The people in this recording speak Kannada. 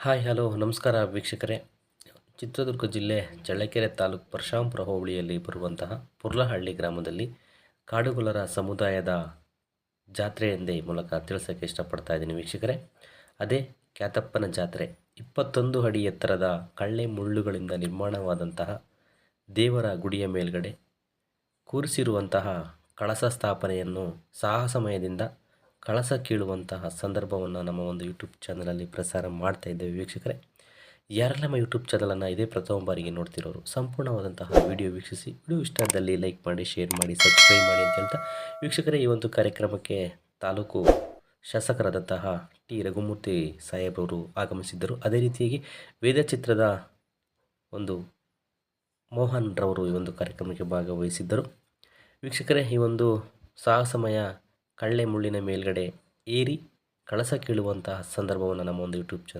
ಹಾಯ್ ಹಲೋ ನಮಸ್ಕಾರ ವೀಕ್ಷಕರೇ. ಚಿತ್ರದುರ್ಗ ಜಿಲ್ಲೆ ಚಳ್ಳಕೆರೆ ತಾಲೂಕು ಪರಶಾಂಪುರ ಹೋಬಳಿಯಲ್ಲಿ ಬರುವಂತಹ ಪುರ್ಲಹಳ್ಳಿ ಗ್ರಾಮದಲ್ಲಿ ಕಾಡುಗೊಲ್ಲರ ಸಮುದಾಯದ ಜಾತ್ರೆ ಎಂದೇ ಮೂಲಕ ತಿಳಿಸೋಕ್ಕೆ ಇಷ್ಟಪಡ್ತಾ ಇದ್ದೀನಿ ವೀಕ್ಷಕರೇ. ಅದೇ ಕ್ಯಾತಪ್ಪನ ಜಾತ್ರೆ. 21 ಅಡಿ ಎತ್ತರದ ಕಳ್ಳೆ ಮುಳ್ಳುಗಳಿಂದ ನಿರ್ಮಾಣವಾದಂತಹ ದೇವರ ಗುಡಿಯ ಮೇಲ್ಗಡೆ ಕೂರಿಸಿರುವಂತಹ ಕಳಸ ಸ್ಥಾಪನೆಯನ್ನು ಸಾಹಸಮಯದಿಂದ ಕಳಸ ಕೀಳುವಂತಹ ಸಂದರ್ಭವನ್ನು ನಮ್ಮ ಒಂದು ಯೂಟ್ಯೂಬ್ ಚಾನಲಲ್ಲಿ ಪ್ರಸಾರ ಮಾಡ್ತಾ ಇದ್ದೇವೆ ವೀಕ್ಷಕರೇ. ಯಾರೆಲ್ಲ ನಮ್ಮ ಯೂಟ್ಯೂಬ್ ಚಾನಲನ್ನು ಇದೇ ಪ್ರಥಮ ಬಾರಿಗೆ ನೋಡ್ತಿರೋರು ಸಂಪೂರ್ಣವಾದಂತಹ ವಿಡಿಯೋ ವೀಕ್ಷಿಸಿ, ವಿಡಿಯೋ ಇಷ್ಟ ಆದಲ್ಲಿ ಲೈಕ್ ಮಾಡಿ, ಶೇರ್ ಮಾಡಿ, ಸಬ್ಸ್ಕ್ರೈಬ್ ಮಾಡಿ ಅಂತ ಹೇಳ್ತಾ ವೀಕ್ಷಕರೇ, ಈ ಒಂದು ಕಾರ್ಯಕ್ರಮಕ್ಕೆ ತಾಲೂಕು ಶಾಸಕರಾದಂತಹ ಟಿ ರಘುಮೂರ್ತಿ ಸಾಹೇಬರು ಆಗಮಿಸಿದ್ದರು. ಅದೇ ರೀತಿಯಾಗಿ ವೇದ ಚಿತ್ರದ ಒಂದು ಮೋಹನ್ ರವರು ಈ ಒಂದು ಕಾರ್ಯಕ್ರಮಕ್ಕೆ ಭಾಗವಹಿಸಿದ್ದರು. ವೀಕ್ಷಕರೇ, ಈ ಒಂದು ಸಾಹಸಮಯ ಕಳ್ಳೆ ಮುಳ್ಳಿನ ಮೇಲ್ಗಡೆ ಏರಿ ಕಳಸ ಕೀಳುವಂತಹ ಸಂದರ್ಭವನ್ನು ನಮ್ಮ ಒಂದು ಯೂಟ್ಯೂಬ್ ಚಾನಲ್